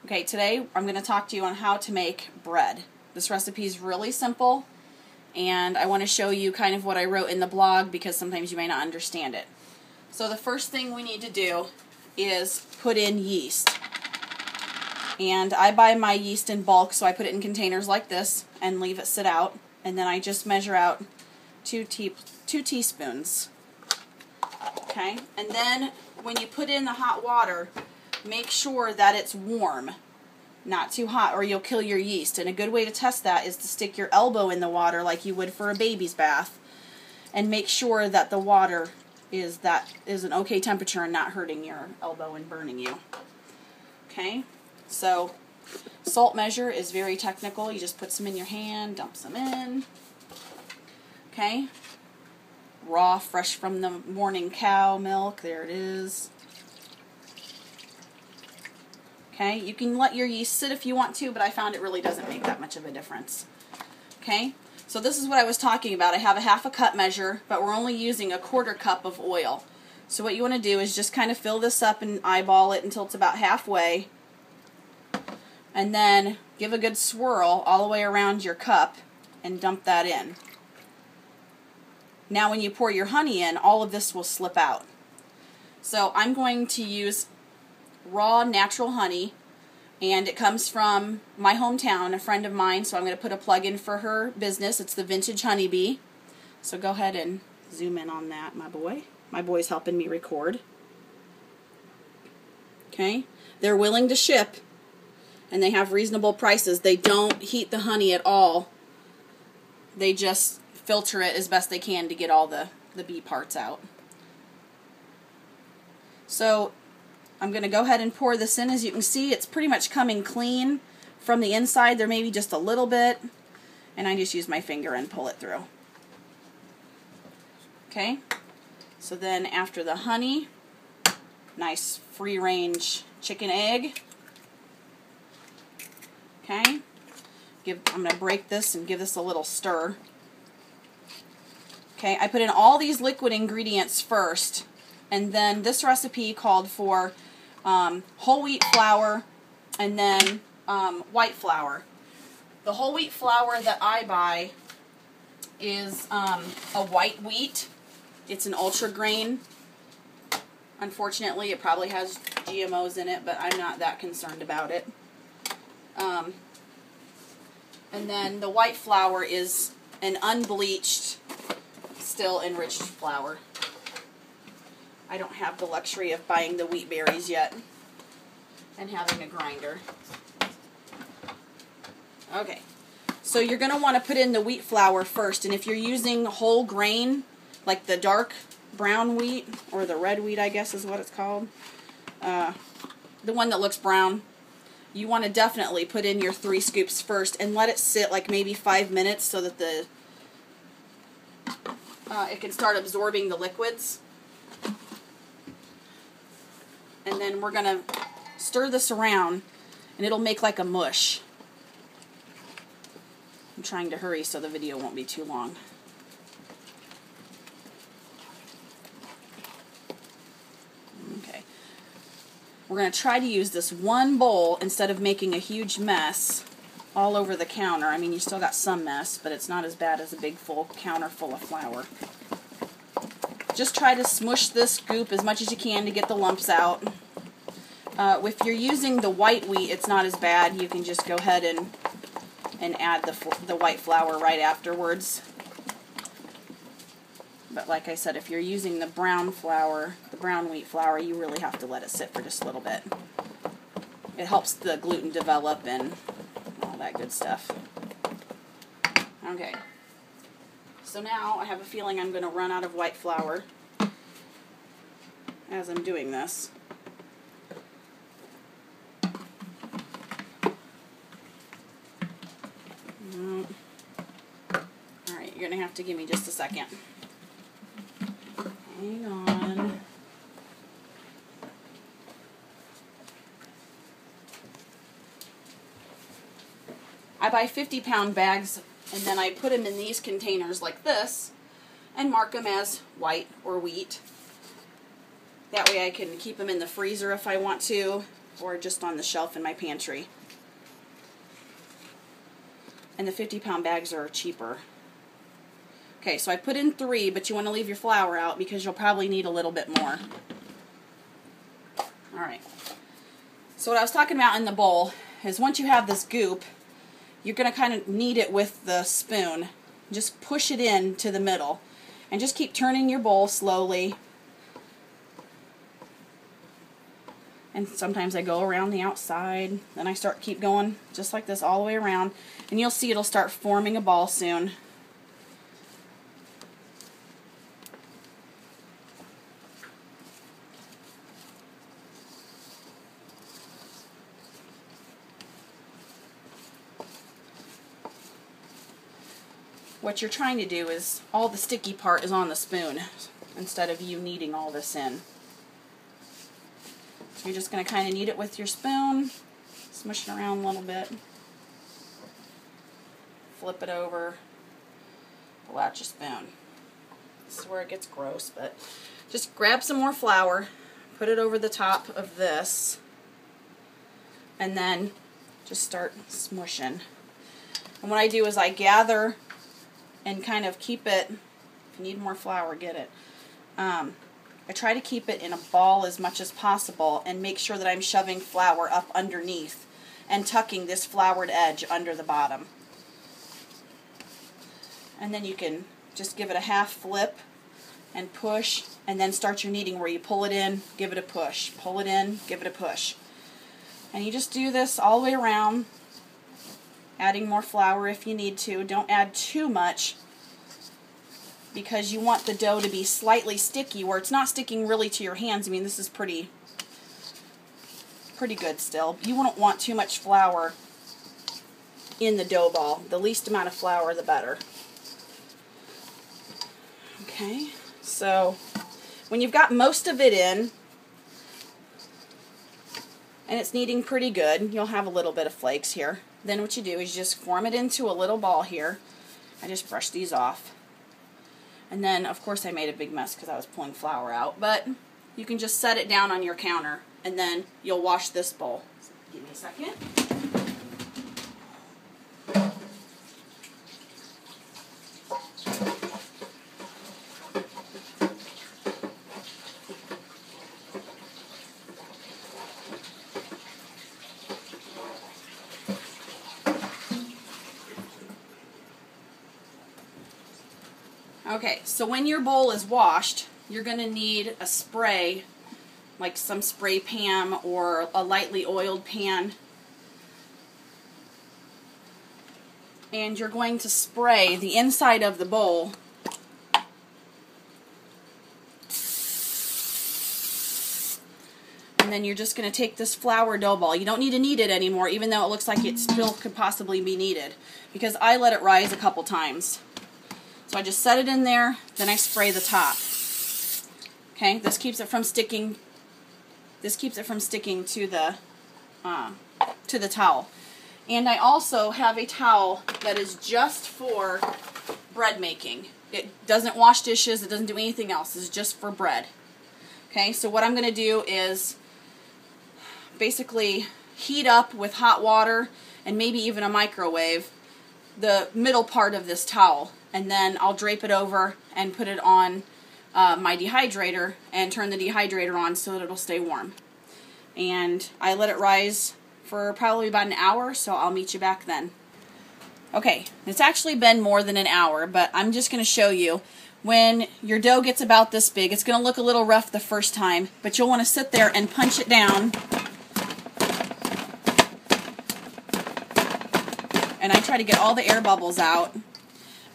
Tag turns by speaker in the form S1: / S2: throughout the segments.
S1: Okay, today I'm going to talk to you on how to make bread. This recipe is really simple, and I want to show you kind of what I wrote in the blog because sometimes you may not understand it. So the first thing we need to do is put in yeast. And I buy my yeast in bulk, so I put it in containers like this and leave it sit out. And then I just measure out 2 teaspoons. Okay, and then when you put in the hot water, make sure that it's warm, not too hot, or you'll kill your yeast. And a good way to test that is to stick your elbow in the water like you would for a baby's bath, and make sure that the water is an okay temperature and not hurting your elbow and burning you. Okay, so salt measure is very technical. You just put some in your hand, dump some in. Okay, raw, fresh from the morning cow milk. There it is. Okay, you can let your yeast sit if you want to, but I found it really doesn't make that much of a difference. Okay, so this is what I was talking about. I have a 1/2 cup measure, but we're only using a 1/4 cup of oil. So what you want to do is just kind of fill this up and eyeball it until it's about halfway, and then give a good swirl all the way around your cup and dump that in. Now when you pour your honey in, all of this will slip out. So I'm going to use raw natural honey, and it comes from my hometown, a friend of mine, so I'm going to put a plug in for her business. It's the Vintage Honeybee. So go ahead and zoom in on that, my boy. My boy's helping me record. Okay, they're willing to ship, and they have reasonable prices. They don't heat the honey at all. They just filter it as best they can to get all the bee parts out. So I'm going to go ahead and pour this in. As you can see, it's pretty much coming clean from the inside. There may be just a little bit, and I just use my finger and pull it through. Okay, so then after the honey, nice free-range chicken egg. Okay, I'm going to break this and give this a little stir. Okay, I put in all these liquid ingredients first, and then this recipe called for whole wheat flour and then white flour. The whole wheat flour that I buy is a white wheat. It's an ultra grain. Unfortunately, it probably has GMOs in it, but I'm not that concerned about it. And then the white flour is an unbleached, still enriched flour. I don't have the luxury of buying the wheat berries yet and having a grinder. Okay, so you're going to want to put in the wheat flour first, and if you're using whole grain, like the dark brown wheat, or the red wheat I guess is what it's called, the one that looks brown, you want to definitely put in your 3 scoops first and let it sit like maybe 5 minutes so that it can start absorbing the liquids. And then we're going to stir this around, and it'll make like a mush. I'm trying to hurry so the video won't be too long. Okay. We're going to try to use this one bowl instead of making a huge mess all over the counter. I mean, you still got some mess, but it's not as bad as a big full counter full of flour. Just try to smush this goop as much as you can to get the lumps out. If you're using the white wheat, it's not as bad. You can just go ahead and add the white flour right afterwards. But like I said, if you're using the brown flour, the brown wheat flour, you really have to let it sit for just a little bit. It helps the gluten develop and all that good stuff. Okay. So now I have a feeling I'm going to run out of white flour as I'm doing this. Alright, you're going to have to give me just a second. Hang on. I buy 50-pound bags, and then I put them in these containers like this and mark them as white or wheat. That way I can keep them in the freezer if I want to. or just on the shelf in my pantry. And the 50-pound bags are cheaper. Okay, so I put in 3, but you want to leave your flour out because you'll probably need a little bit more. Alright. So what I was talking about in the bowl is once you have this goop, you're going to kind of knead it with the spoon. Just push it in to the middle. And just keep turning your bowl slowly. And sometimes I go around the outside. Then I keep going just like this all the way around. And you'll see it'll start forming a ball soon. What you're trying to do is all the sticky part is on the spoon instead of you kneading all this in. So you're just going to kind of knead it with your spoon, smush it around a little bit, flip it over, pull out your spoon. This is where it gets gross, but just grab some more flour, put it over the top of this, and then just start smushing. And what I do is I gather and kind of keep it, if you need more flour, get it. I try to keep it in a ball as much as possible and make sure that I'm shoving flour up underneath and tucking this floured edge under the bottom. And then you can just give it a half flip and push, and then start your kneading where you pull it in, give it a push, pull it in, give it a push. And you just do this all the way around, adding more flour if you need to. Don't add too much because you want the dough to be slightly sticky where it's not sticking really to your hands. I mean, this is pretty good still. You wouldn't want too much flour in the dough ball. The least amount of flour, the better. Okay, so when you've got most of it in, and it's kneading pretty good, you'll have a little bit of flakes here. Then what you do is you just form it into a little ball here. I just brush these off. And then, of course, I made a big mess because I was pulling flour out. But you can just set it down on your counter, and then you'll wash this bowl. So give me a second. Okay, so when your bowl is washed, you're going to need a spray, like some spray pan or a lightly oiled pan. And you're going to spray the inside of the bowl and then you're just going to take this flour dough ball. You don't need to knead it anymore, even though it looks like it still could possibly be kneaded, because I let it rise a couple times. So I just set it in there, then I spray the top. Okay, this keeps it from sticking. This keeps it from sticking to the towel. And I also have a towel that is just for bread making. It doesn't wash dishes. It doesn't do anything else. It's just for bread. Okay, so what I'm going to do is basically heat up with hot water and maybe even a microwave the middle part of this towel. And then I'll drape it over and put it on my dehydrator and turn the dehydrator on so that it'll stay warm. And I let it rise for probably about an hour, so I'll meet you back then. Okay, it's actually been more than an hour, but I'm just going to show you. When your dough gets about this big, it's going to look a little rough the first time, but you'll want to sit there and punch it down. And I try to get all the air bubbles out.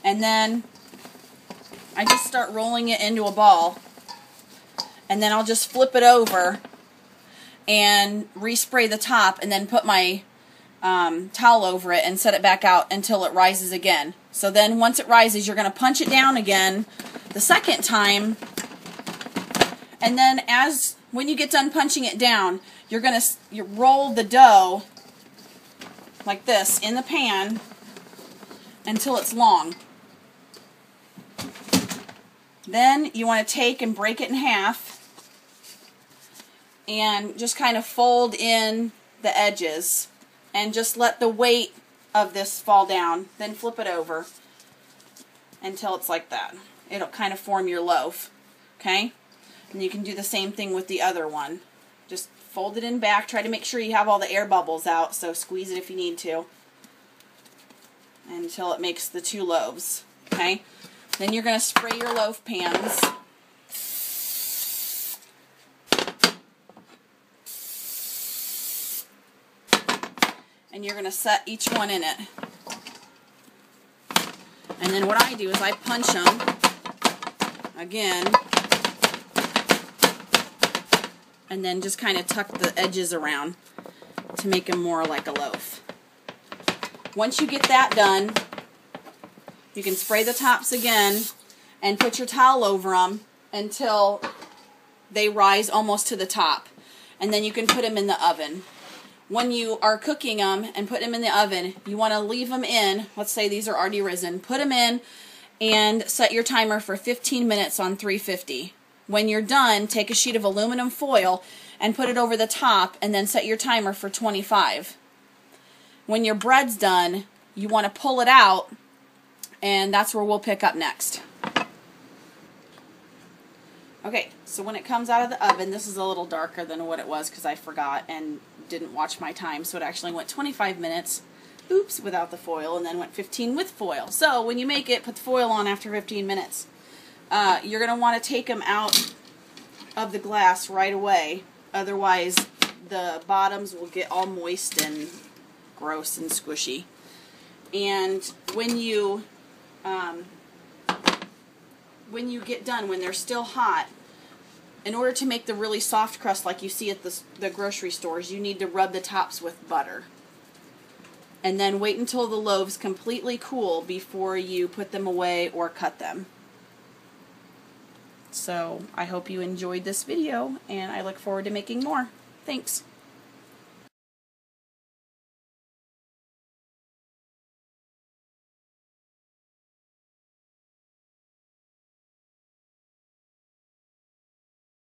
S1: And then I just start rolling it into a ball. And then I'll just flip it over and respray the top and then put my towel over it and set it back out until it rises again. So then once it rises, you're going to punch it down again the second time. And then when you get done punching it down, you're going to roll the dough like this in the pan until it's long. Then you want to take and break it in half and just kind of fold in the edges and just let the weight of this fall down. Then flip it over until it's like that. It'll kind of form your loaf. Okay? And you can do the same thing with the other one. Just fold it in back. Try to make sure you have all the air bubbles out, so squeeze it if you need to until it makes the two loaves. Okay? Then you're going to spray your loaf pans. And you're going to set each one in it. And then what I do is I punch them again, and then just kind of tuck the edges around to make them more like a loaf. Once you get that done, you can spray the tops again and put your towel over them until they rise almost to the top. And then you can put them in the oven. When you are cooking them and put them in the oven, you want to leave them in. Let's say these are already risen. Put them in and set your timer for 15 minutes on 350. When you're done, take a sheet of aluminum foil and put it over the top and then set your timer for 25. When your bread's done, you want to pull it out, and that's where we'll pick up next. Okay, so when it comes out of the oven, this is a little darker than what it was because I forgot and didn't watch my time, so it actually went 25 minutes, oops, without the foil, and then went 15 with foil. So when you make it, put the foil on after 15 minutes. You're going to want to take them out of the glass right away, otherwise the bottoms will get all moist and gross and squishy. And when you get done, when they're still hot, in order to make the really soft crust like you see at the grocery stores, you need to rub the tops with butter. And then wait until the loaves completely cool before you put them away or cut them. So I hope you enjoyed this video, and I look forward to making more. Thanks.